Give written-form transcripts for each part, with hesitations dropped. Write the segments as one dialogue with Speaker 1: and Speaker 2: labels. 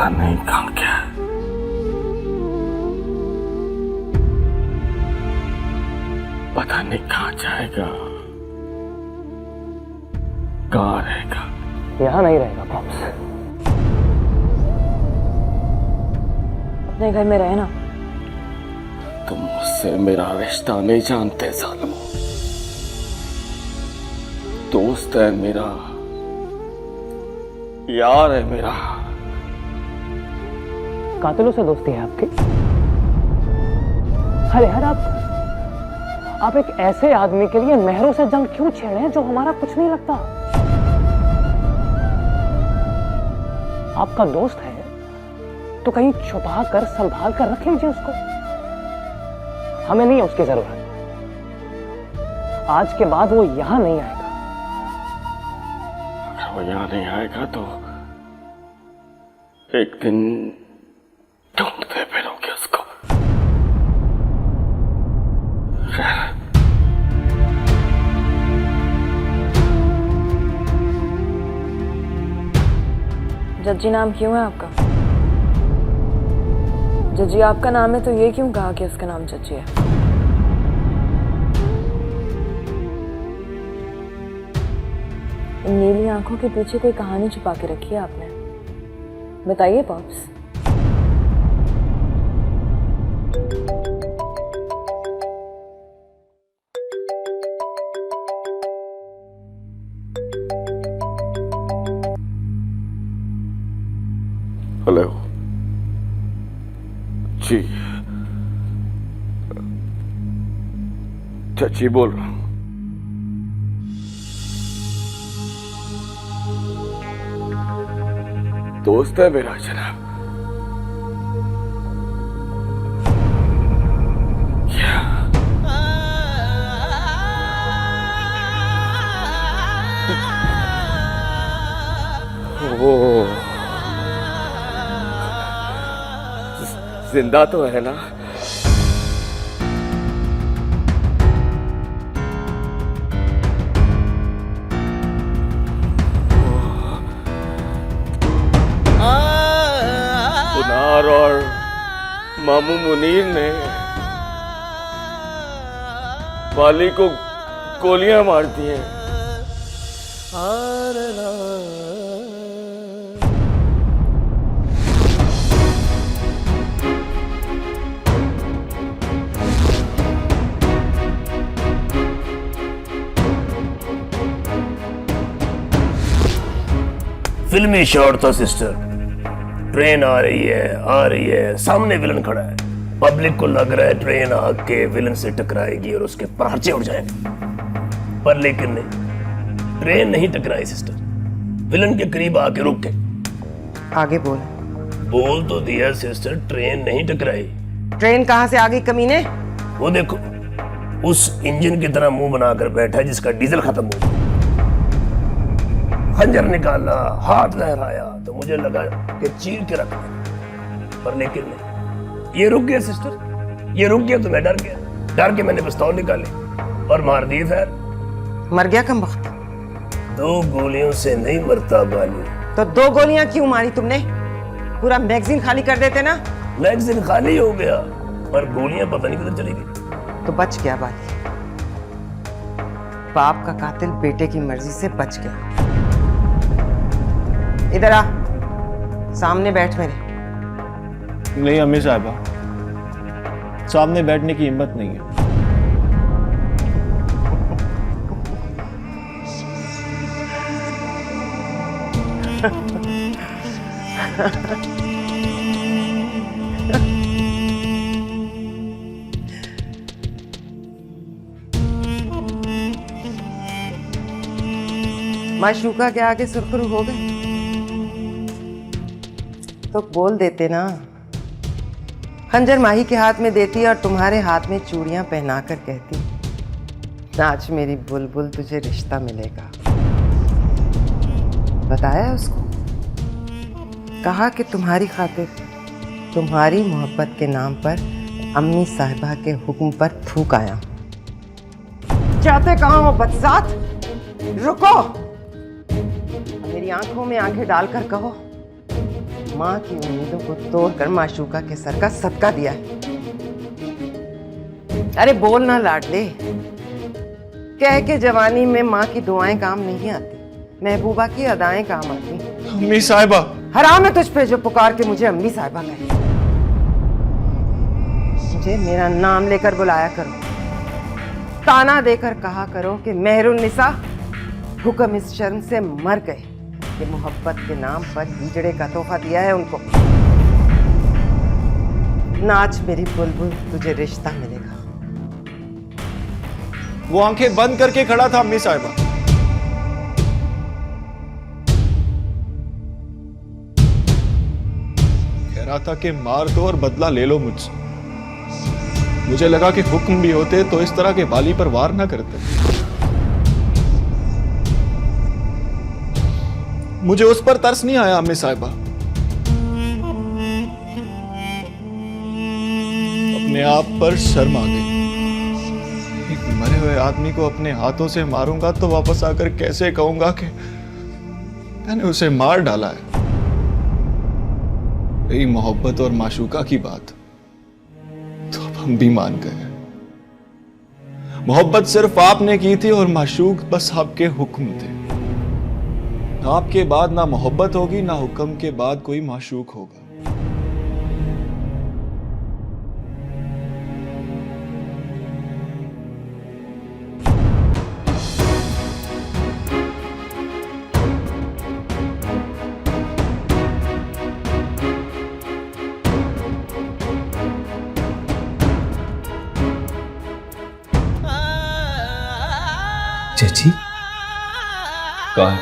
Speaker 1: पता नहीं कहाँ क्या है। पता नहीं कहाँ जाएगा, कहाँ रहेगा।
Speaker 2: यहाँ नहीं रहेगा पॉप्स, अपने घर में रहना।
Speaker 1: तुम मुझसे मेरा रिश्ता नहीं जानते जालिम। दोस्त है मेरा, यार है मेरा।
Speaker 2: कातिलों से दोस्ती है आपकी? अरे यार, आप एक ऐसे आदमी के लिए नहरों से जंग क्यों छेड़े हैं जो हमारा कुछ नहीं लगता? आपका दोस्त है तो कहीं छुपा कर संभाल कर रख लीजिए उसको। हमें नहीं है उसकी जरूरत। आज के बाद वो यहां नहीं आएगा।
Speaker 1: अगर वो यहां नहीं आएगा तो एक दिन ढूंढते फिरोगे उसको।
Speaker 3: जज्जी नाम क्यों है आपका? जज्जी आपका नाम है तो ये क्यों कहा कि उसका नाम जज्जी है? इन नीली आंखों के पीछे कोई कहानी छुपा के रखी है आपने, बताइए पॉप्स।
Speaker 1: हेलो जी, चाची बोल रहा हूं। दोस्त है मेरा जनाब। वो जिंदा तो है ना? कुनार और मामू मुनीर ने वाली को गोलियां मार दी हैं।
Speaker 4: फिल्मी शॉट था सिस्टर। ट्रेन आ रही है, सामने विलन खड़ा है। पब्लिक को लग रहा है ट्रेन आके विलन से टकराएगी और उसके पर्चे उड़ जाएंगे, पर लेकिन नहीं, ट्रेन नहीं टकराई सिस्टर। विलन के करीब आके रुक गए।
Speaker 5: आगे बोल।
Speaker 4: बोल तो दिया सिस्टर, ट्रेन नहीं टकराई।
Speaker 5: ट्रेन कहां से आ गई कमीने?
Speaker 4: वो देखो, उस इंजन की तरह मुंह बनाकर बैठा है जिसका डीजल खत्म हो गया। खंजर निकाला, हाथ लहराया तो मुझे लगा कि चीर के रख दे, पर लेकिन नहीं, ये रुक गया सिस्टर। ये रुक गया तो मैं डर गया। डर के मैंने पिस्तौल निकाली और मार दी फायर।
Speaker 5: मर गया कम वक्त?
Speaker 4: 2 गोलियों से नहीं मरता बालू।
Speaker 5: तो 2 गोलियां क्यों मारी तुमने? पूरा मैगजीन खाली कर देते ना।
Speaker 4: मैगजीन खाली हो गया पर गोलियां पता नहीं किधर चली गई।
Speaker 5: तो बच गया बाली। बाप का कातिल बेटे की मर्जी से बच गया। इधर आ, सामने बैठ मेरे।
Speaker 6: नहीं अम्मी साहबा, सामने बैठने की हिम्मत नहीं है।
Speaker 5: माशूका के आगे सुरखरू हो गए तो बोल देते ना। खंजर माही के हाथ में देती और तुम्हारे हाथ में चूड़ियां पहनाकर कहती, आज मेरी बुलबुल तुझे रिश्ता मिलेगा। बताया उसको, कहा कि तुम्हारी खातिर, तुम्हारी मोहब्बत के नाम पर अम्मी साहिबा के हुक्म पर थूक आया। चाहते कहाँ हो बदसात? रुको, मेरी आंखों में आंखें डालकर कहो, माँ की उम्मीदों को तोड़कर माशूका के सर का सदका दिया है। अरे बोल ना लाडले, कह के जवानी में माँ की दुआएं काम नहीं आती, महबूबा की अदाएं काम आती।
Speaker 6: अम्मी साहिबा,
Speaker 5: हराम है तुझ पे जो पुकार के मुझे अम्मी साहिबा कहे। मुझे मेरा नाम लेकर बुलाया करो, ताना देकर कहा करो कि मेहरुन्निसा हुक्म इस शर्म से मर गए कि मोहब्बत के नाम पर हिजड़े का तोहफा दिया है उनको। नाच मेरी बुलबुल, तुझे रिश्ता मिलेगा।
Speaker 6: वो आंखें बंद करके खड़ा था अम्मी साहिबा। कह रहा था कि मार दो और बदला ले लो मुझसे। मुझे लगा कि हुक्म भी होते तो इस तरह के बाली पर वार ना करते। मुझे उस पर तरस नहीं आया अम्मी साहिबा। अपने आप पर शर्म आ गई। एक मरे हुए आदमी को अपने हाथों से मारूंगा तो वापस आकर कैसे कहूंगा कि मैंने उसे मार डाला है। यही मोहब्बत और माशूका की बात तो अब हम भी मान गए। मोहब्बत सिर्फ आपने की थी और माशूक बस आपके हुक्म थे। ना आपके बाद ना मोहब्बत होगी, ना हुक्म के बाद कोई माशूक होगा।
Speaker 7: चाची,
Speaker 1: कहाँ है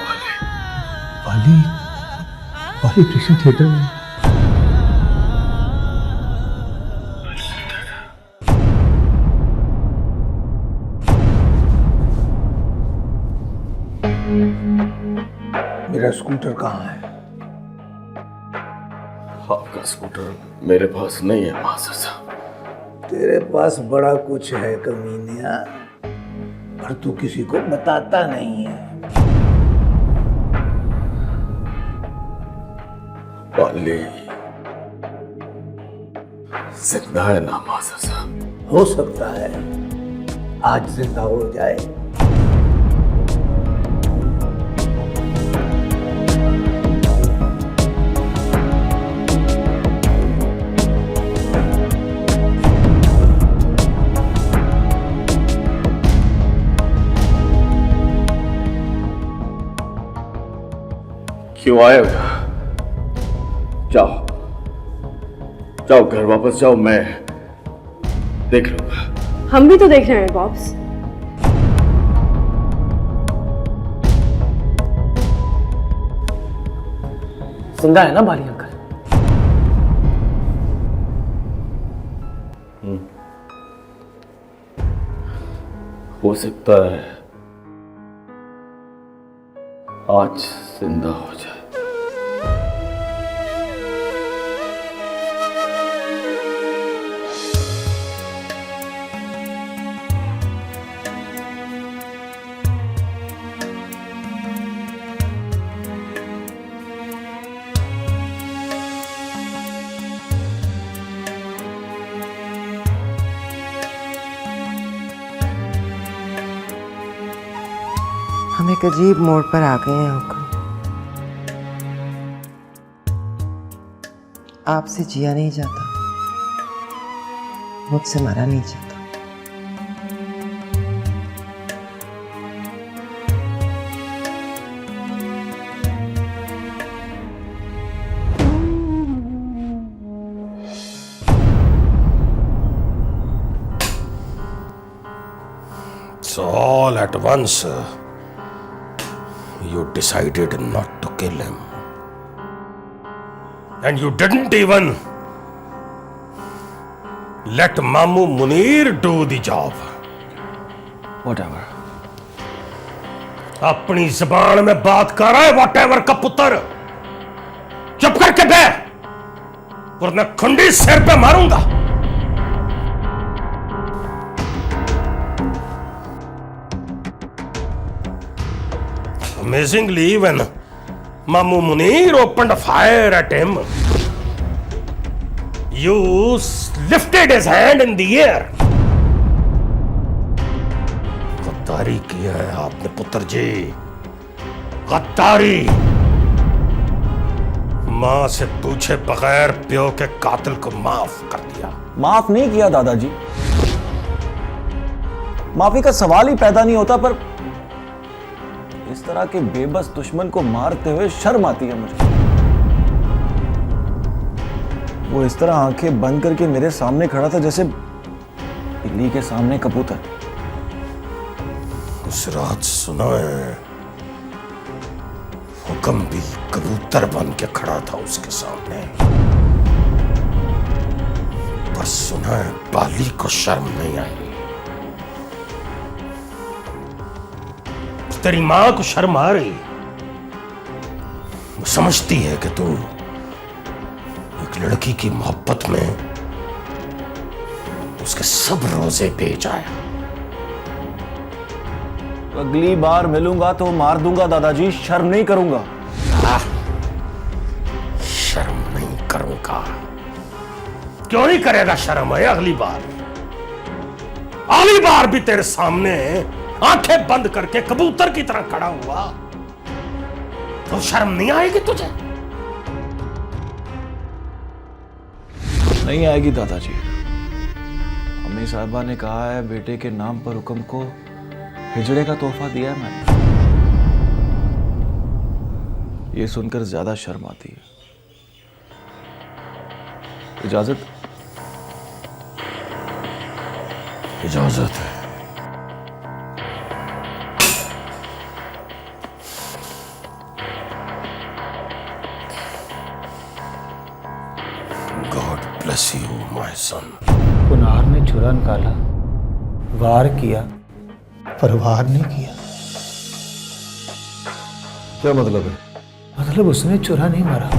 Speaker 7: वाली वाली ट्यूशन थिएटर में।
Speaker 8: मेरा स्कूटर कहाँ है?
Speaker 1: आपका स्कूटर मेरे पास नहीं है मास्टर साहब।
Speaker 8: तेरे पास बड़ा कुछ है कमीनिया, पर तू किसी को बताता नहीं है।
Speaker 1: वाली जिंदा है ना मास्टर साहब?
Speaker 8: हो सकता है आज जिंदा हो जाए।
Speaker 1: क्यों आए हो? जाओ जाओ, घर वापस जाओ, मैं देख लूंगा।
Speaker 9: हम भी तो देख रहे हैं बॉब्स।
Speaker 2: जिंदा है ना बाली अंकल?
Speaker 1: हो सकता है आज जिंदा हो जाए।
Speaker 5: हम एक अजीब मोड़ पर आ गए हैं हुक्म। आपसे जिया नहीं जाता, मुझसे मरा नहीं जाता।
Speaker 4: It's all at once. You decided not to kill him. And you didn't even let Mamu Munir do the job.
Speaker 2: Whatever.
Speaker 4: अपनी जबान में बात कर रहा है whatever का पुत्र। चुप करके बैठ, वरना खुंडी सिर पे मारूंगा। Amazingly, when Mamu Munir opened fire at him. You lifted his hand in the air. गद्दारी किया है आपने पुत्र जी, गद्दारी। मां से पूछे बगैर प्यो के कातिल को माफ कर दिया।
Speaker 10: माफ नहीं किया दादाजी, माफी का सवाल ही पैदा नहीं होता, पर इस तरह के बेबस दुश्मन को मारते हुए शर्म आती है मुझे। वो इस तरह आंखें बंद करके मेरे सामने खड़ा था जैसे बिल्ली के सामने कबूतर।
Speaker 4: उस रात सुना है हुक्म भी कबूतर बन के खड़ा था उसके सामने, पर सुना है बाली को शर्म नहीं आई। तेरी मां को शर्म आ रही, वो समझती है कि तू एक लड़की की मोहब्बत में उसके सब रोजे बेच आया।
Speaker 10: अगली बार मिलूंगा तो मार दूंगा दादाजी, शर्म नहीं करूंगा।
Speaker 4: शर्म नहीं करूंगा? क्यों नहीं करेगा शर्म? है अगली बार भी तेरे सामने आंखें बंद करके कबूतर की तरह खड़ा हुआ तो शर्म नहीं आएगी तुझे?
Speaker 10: नहीं आएगी दादाजी। अम्मी साहिबा ने कहा है बेटे के नाम पर हुक्म को हिजड़े का तोहफा दिया है मैंने। ये सुनकर ज्यादा शर्म आती है। इजाजत?
Speaker 4: इजाजत है। God bless you, my son.
Speaker 7: Kunar ने छुरा निकाला, वार किया, पर वार नहीं किया।
Speaker 10: क्या मतलब है?
Speaker 7: मतलब उसने छुरा नहीं मारा,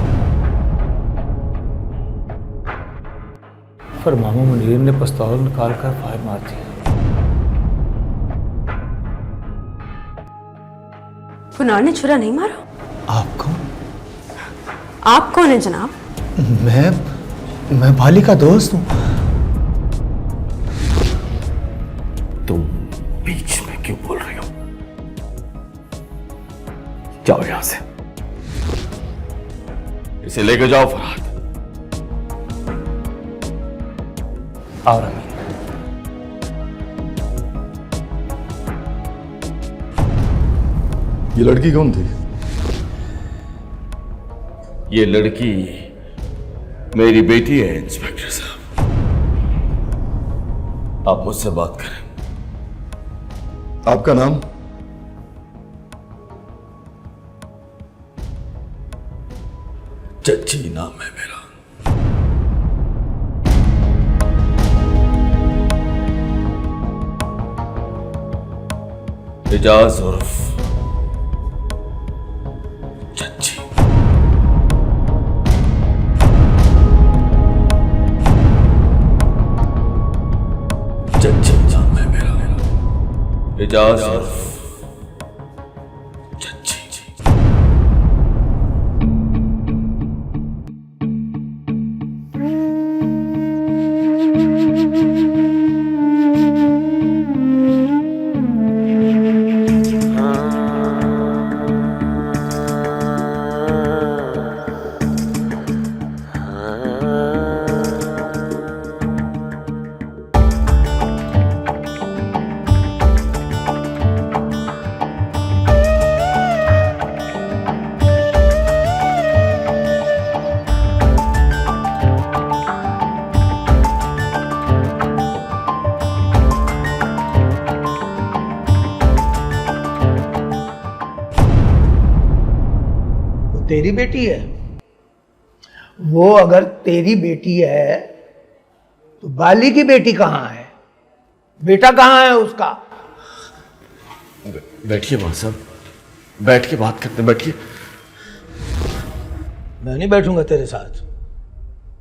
Speaker 7: पर मामू मुनीर ने पिस्तौल निकाल कर फायर मार दिया।
Speaker 9: कुनार ने छुरा नहीं मारा?
Speaker 7: आप कौन?
Speaker 9: आप कौन है जनाब?
Speaker 7: मैं बाली का दोस्त हूं।
Speaker 1: तुम बीच में क्यों बोल रही हो? जाओ यहां से, इसे लेकर जाओ फरहाद।
Speaker 7: और अमीन,
Speaker 6: ये लड़की कौन थी?
Speaker 1: ये लड़की मेरी बेटी है इंस्पेक्टर साहब। आप मुझसे बात करें।
Speaker 6: आपका नाम?
Speaker 1: चच्ची नाम है मेरा। एजाज उर्फ चच्ची। चच्ची नाम है मेरा। एजाज उर्फ चच्ची।
Speaker 8: तेरी बेटी है? वो अगर तेरी बेटी है तो बाली की बेटी कहाँ है? बेटा कहाँ है उसका?
Speaker 1: बैठिए भाई साहब, बैठ के बात करते, बैठिए।
Speaker 8: मैं नहीं बैठूंगा तेरे साथ,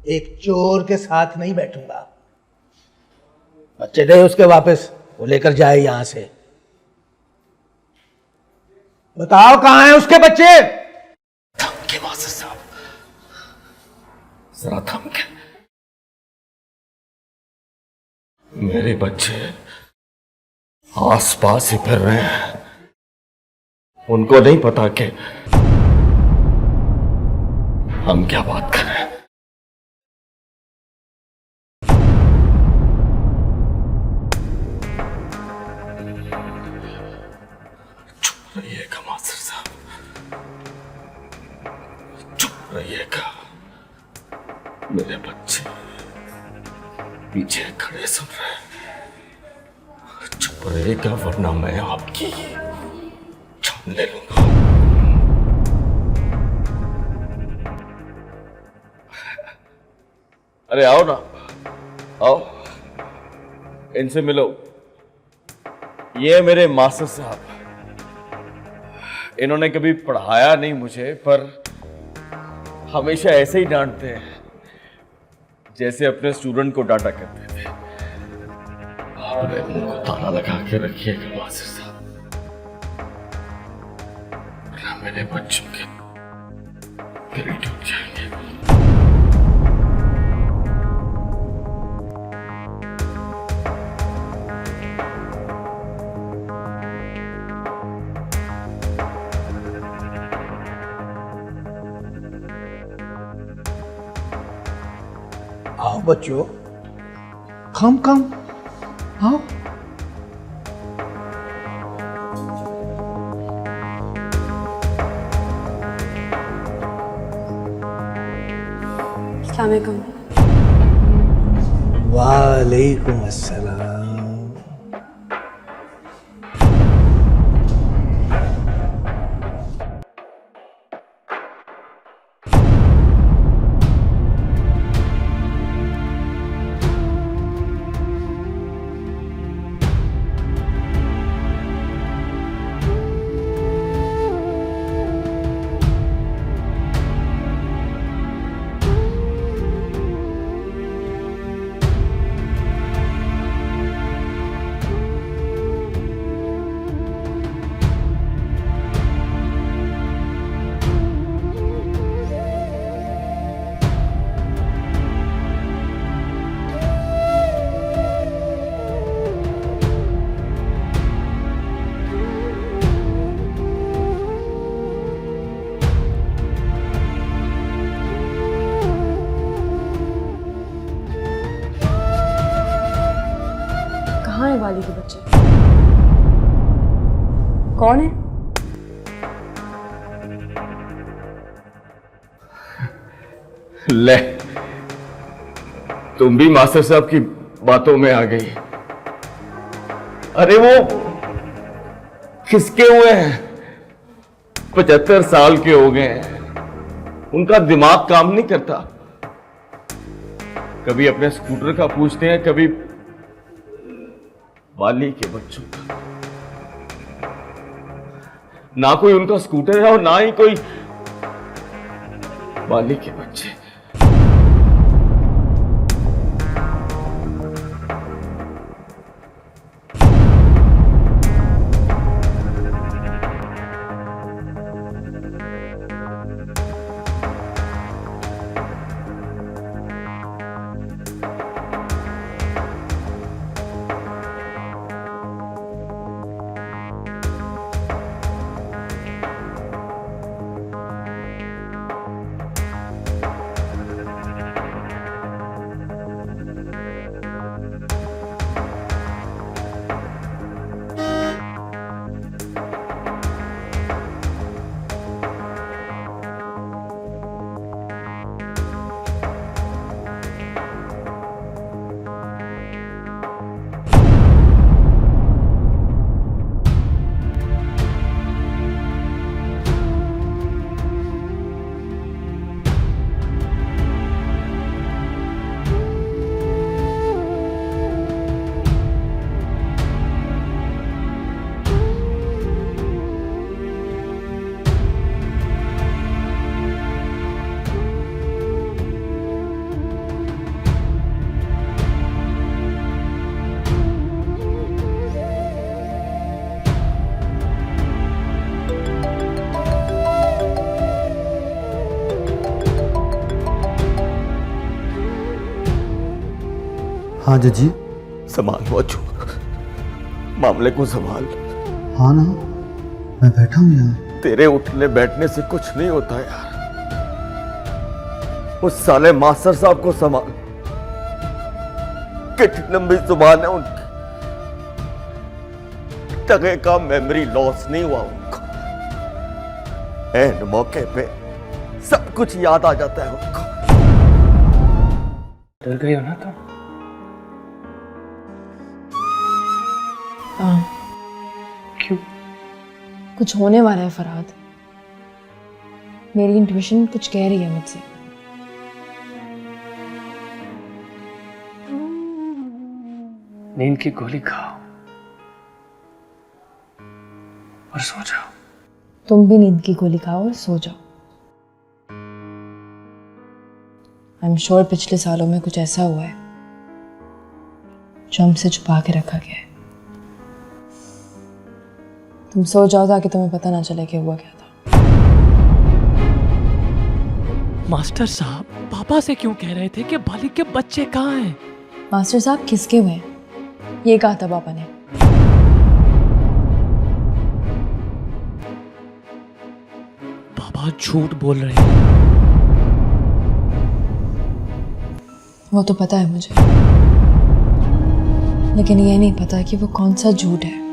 Speaker 8: एक चोर के साथ नहीं बैठूंगा। बच्चे दे उसके वापस, वो लेकर जाए यहां से। बताओ कहाँ है उसके बच्चे?
Speaker 1: जरा थम के। मेरे बच्चे आस पास ही फिर रहे हैं, उनको नहीं पता कि हम क्या बात कर रहे हैं। चुप रहिएगा मास्टर साहब, चुप रहिएगा। मेरे बच्चे पीछे खड़े सुन रहे हैं। चुप रहेगा वरना मैं आपकी जान ले लूंगा। अरे आओ ना, आओ, इनसे मिलो। ये मेरे मास्टर साहब, इन्होंने कभी पढ़ाया नहीं मुझे, पर हमेशा ऐसे ही डांटते हैं जैसे अपने स्टूडेंट को डांटा करते थे। अपने मुंह को ताला लगा के रखिएगा मास्टर साहब, वरना मेरे बच्चों के दिल टूट जाएंगे।
Speaker 8: आओ बच्चों, कम कम आओ।
Speaker 9: अस्सलाम वालेकुम।
Speaker 8: वालेकुम अस्सलाम।
Speaker 3: कहाँ है वाली के बच्चे? कौन है?
Speaker 1: ले, तुम भी मास्टर साहब की बातों में आ गई। अरे वो खिसके हुए हैं, 75 साल के हो गए हैं, उनका दिमाग काम नहीं करता। कभी अपने स्कूटर का पूछते हैं, कभी वाली के बच्चों का। ना कोई उनका स्कूटर है और ना ही कोई वाली के बच्चे।
Speaker 7: हाँ जजी।
Speaker 1: संभाल बच्चों, मामले को संभाल।
Speaker 7: हाँ ना, मैं बैठा हूँ यहाँ।
Speaker 1: तेरे उठने बैठने से कुछ नहीं होता यार। उस साले मास्टर साहब को संभाल। कितनी लंबी जुबान है उनकी। टके का मेमोरी लॉस नहीं हुआ उनका। एंड मौके पे सब कुछ याद आ जाता है उनको।
Speaker 2: डर गई हो ना तुम?
Speaker 3: हाँ।
Speaker 2: क्यों?
Speaker 3: कुछ होने वाला है फरहाद। मेरी इंट्यूशन कुछ कह रही है मुझसे।
Speaker 2: नींद की गोली खाओ और सो जाओ।
Speaker 3: तुम भी नींद की गोली खाओ और सो जाओ। आई एम श्योर पिछले सालों में कुछ ऐसा हुआ है जो हमसे छुपा के रखा गया है। तुम सो जाओ ताकि तुम्हें पता ना चले कि हुआ क्या था।
Speaker 2: मास्टर साहब पापा से क्यों कह रहे थे कि बालिक के बच्चे कहाँ हैं?
Speaker 3: मास्टर साहब खिसके हुए हैं, ये कहा था पापा ने।
Speaker 2: पापा झूठ बोल रहे हैं।
Speaker 3: वो तो पता है मुझे, लेकिन ये नहीं पता कि वो कौन सा झूठ है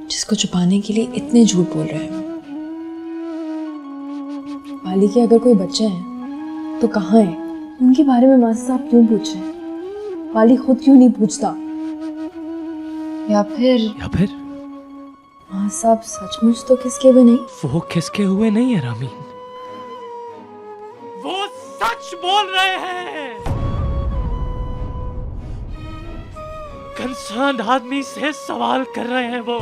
Speaker 3: जिसको छुपाने के लिए इतने झूठ बोल रहे हैं। बाली के अगर कोई बच्चे हैं तो कहाँ हैं? उनके बारे में मास्टर साहब क्यों पूछ रहे हैं? बाली खुद क्यों नहीं पूछता? या फिर मास्टर साहब सचमुच तो किसके भी नहीं?
Speaker 2: वो खिसके हुए नहीं है रामीन, वो सच बोल रहे हैं। कंसर्न आदमी से सवाल कर रहे हैं वो।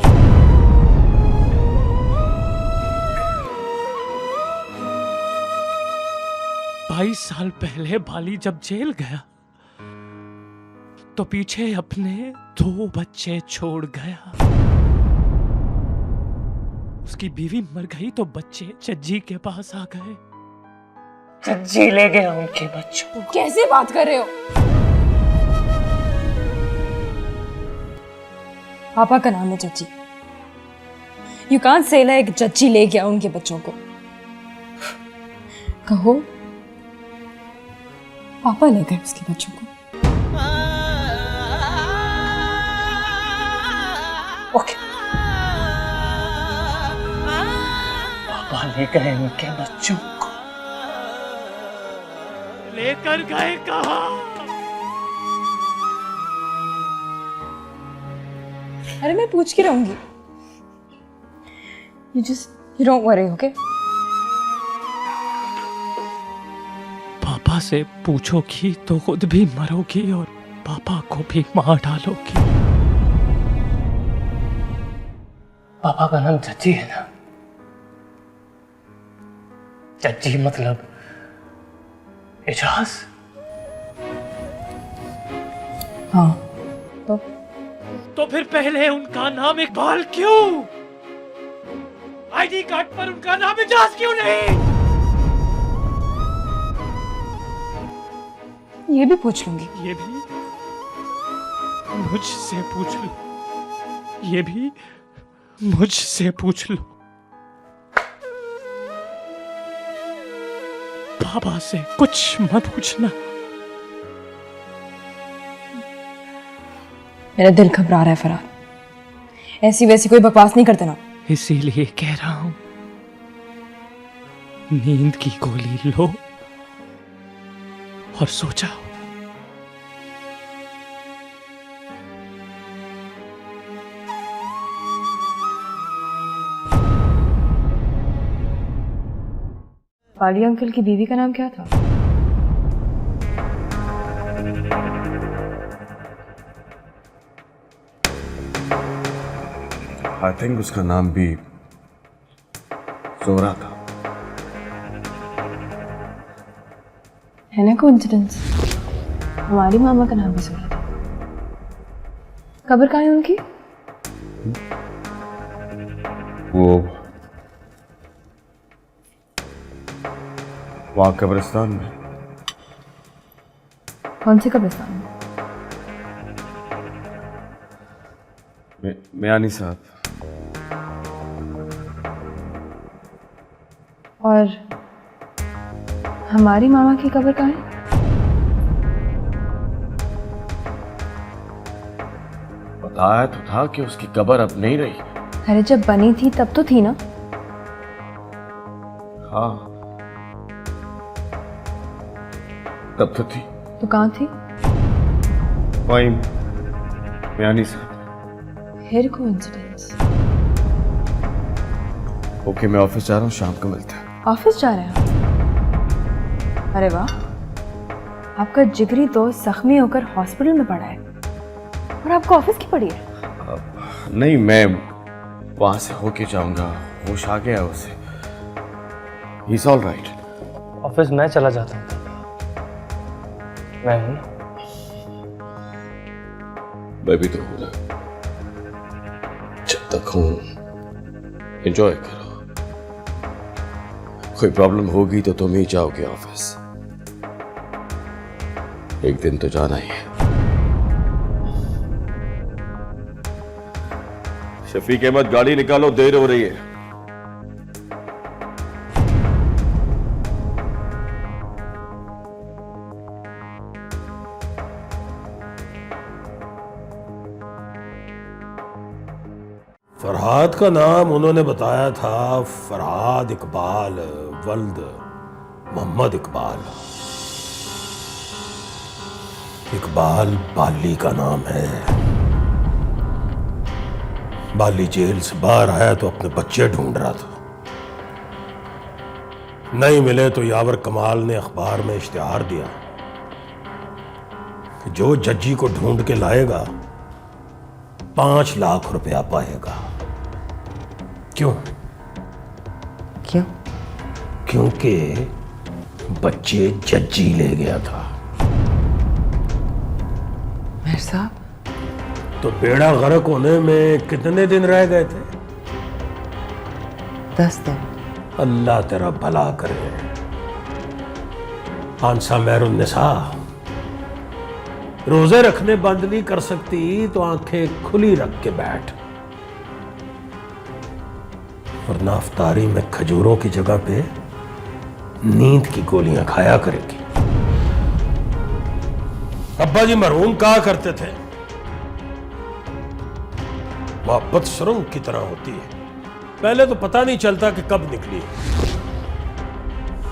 Speaker 2: बाईस साल पहले बाली जब जेल गया तो पीछे अपने 2 बच्चे छोड़ गया। उसकी बीवी मर गई तो बच्चे जज्जी के पास आ गए। जज्जी ले गया उनके बच्चों को।
Speaker 3: कैसे बात कर रहे हो? पापा का नाम है Jajji. You can't say like Jajji ले गया उनके बच्चों को। कहो पापा ले गए उसके बच्चों को।
Speaker 2: ओके, पापा ले गए उनके बच्चों को। लेकर गए कहाँ?
Speaker 3: अरे मैं पूछ के रहूंगी। You don't worry, okay?
Speaker 2: पापा से पूछोगी तो खुद भी मरोगी और पापा को भी मार डालोगी। पापा का नाम जज्जी है ना? जज्जी मतलब एजाज।
Speaker 3: हाँ
Speaker 2: तो फिर पहले उनका नाम इकबाल क्यों? आईडी कार्ड पर उनका नाम एजाज क्यों नहीं?
Speaker 3: ये भी पूछ लूंगी।
Speaker 2: ये भी मुझसे पूछ लो। ये भी मुझसे पूछ लो। पापा से कुछ मत पूछना।
Speaker 3: मेरा दिल घबरा रहा है फरहाद। ऐसी वैसी कोई बकवास नहीं करते ना।
Speaker 2: इसीलिए कह रहा हूं, नींद की गोली लो और सो जाओ।
Speaker 3: पाली अंकल की बीवी का नाम क्या था?
Speaker 1: आई थिंक उसका नाम भी जोरा था।
Speaker 3: है ना कोइंसिडेंस? हमारी मामा का नाम भी जोरा था। कब्र कहाँ है उनकी?
Speaker 1: वो वहाँ कब्रिस्तान में।
Speaker 3: कौन से कब्रिस्तान में?
Speaker 1: मियानी साहब,
Speaker 3: और हमारी मामा की कब्र कहाँ है?
Speaker 1: बताया तो था कि उसकी कब्र अब नहीं रही।
Speaker 3: अरे जब बनी थी तब तो थी ना।
Speaker 1: हाँ, तब तो थी।
Speaker 3: तो कहाँ थी?
Speaker 1: वहीं मियानी साहब।
Speaker 3: फिर कोइंसिडेंस।
Speaker 1: ओके, मैं ऑफिस जा रहा हूँ, शाम को मिलते हैं।
Speaker 3: ऑफिस जा रहे हैं आप? अरे वाह, आपका जिगरी दोस्त जख्मी होकर हॉस्पिटल में पड़ा है और आपको ऑफिस की पड़ी है?
Speaker 1: नहीं, मैं वहां से होके जाऊंगा। होश आ गया उसे। He is all right.
Speaker 2: Office मैं चला जाता हूँ, मैं हूं ना।
Speaker 1: मैं भी तो हूं ना। जब तक हूं, एंजॉय करो। कोई प्रॉब्लम होगी तो तुम ही जाओगे ऑफिस। एक दिन तो जाना ही है। शफीक अहमद, गाड़ी निकालो, देर हो रही है।
Speaker 4: फरहाद का नाम उन्होंने बताया था फरहाद इकबाल वल्द मोहम्मद इकबाल। इकबाल बाली का नाम है। बाली जेल से बाहर आया तो अपने बच्चे ढूंढ रहा था। नहीं मिले तो यावर कमाल ने अखबार में इश्तिहार दिया कि जो जज्जी को ढूंढ के लाएगा 5 लाख रुपया पाएगा। क्यों?
Speaker 5: क्यों?
Speaker 4: क्योंकि बच्चे जज्जी ले गया था।
Speaker 5: मेहर साहब,
Speaker 4: तो बेड़ा गर्क होने में कितने दिन रह गए थे?
Speaker 5: 10 दिन।
Speaker 4: अल्लाह तेरा भला करे। आंसा मेहरुन्निसा, रोजे रखने बंद नहीं कर सकती तो आंखें खुली रख के बैठ, वरना अफ्तारी में खजूरों की जगह पे नींद की गोलियां खाया करेगी। अब्बा जी मरहूम कहा करते थे, मोहब्बत सुरंग की तरह होती है, पहले तो पता नहीं चलता कि कब निकली,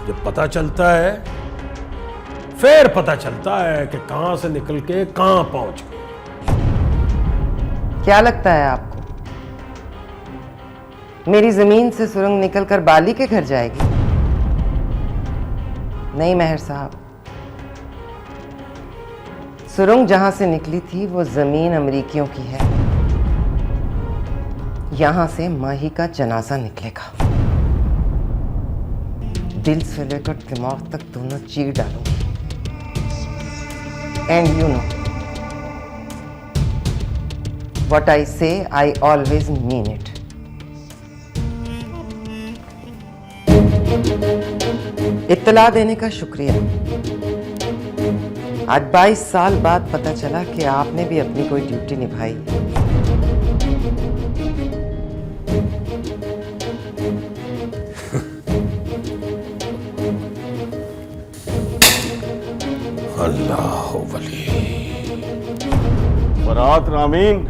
Speaker 4: जब पता चलता है फिर पता चलता है कि कहां से निकल के कहां पहुंच गई।
Speaker 5: क्या लगता है आपको मेरी जमीन से सुरंग निकलकर बाली के घर जाएगी? नहीं मेहर साहब, सुरंग जहां से निकली थी वो जमीन अमरीकियों की है। यहां से माही का जनाजा निकलेगा। दिल से लेकर दिमाग तक दोनों चीर डालूंगी। And you know what I से, आई ऑलवेज मीन इट। इत्तला देने का शुक्रिया। आज 22 साल बाद पता चला कि आपने भी अपनी कोई ड्यूटी निभाई।
Speaker 4: अल्लाह वली।
Speaker 1: फरहाद रामीन,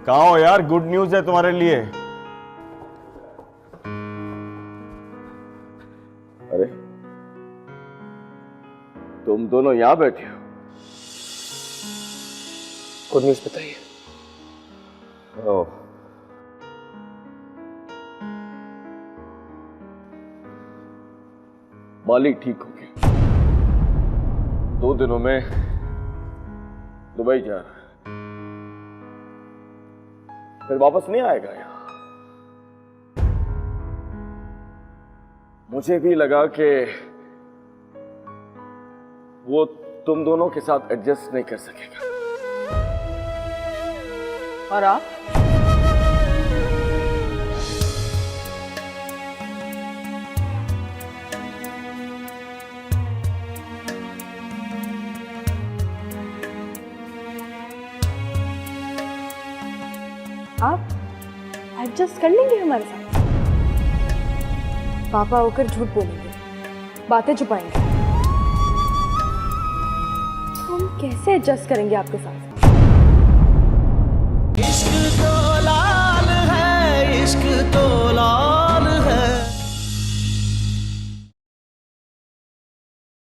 Speaker 1: कहाँ हो यार? गुड न्यूज है तुम्हारे लिए। अरे तुम दोनों यहां बैठे हो?
Speaker 2: गुड न्यूज़ बताइए।
Speaker 1: ओह, मालिक ठीक हो गया। 2 दिनों में दुबई जा रहा है, फिर वापस नहीं आएगा यहाँ। मुझे भी लगा कि वो तुम दोनों के साथ एडजस्ट नहीं कर सकेगा।
Speaker 3: और आप? आप एडजस्ट कर लेंगे हमारे साथ? पापा होकर झूठ बोलेंगे, बातें छुपाएंगे, तो हम कैसे एडजस्ट करेंगे आपके साथ?
Speaker 2: इश्क तो लाल है, इश्क तो लाल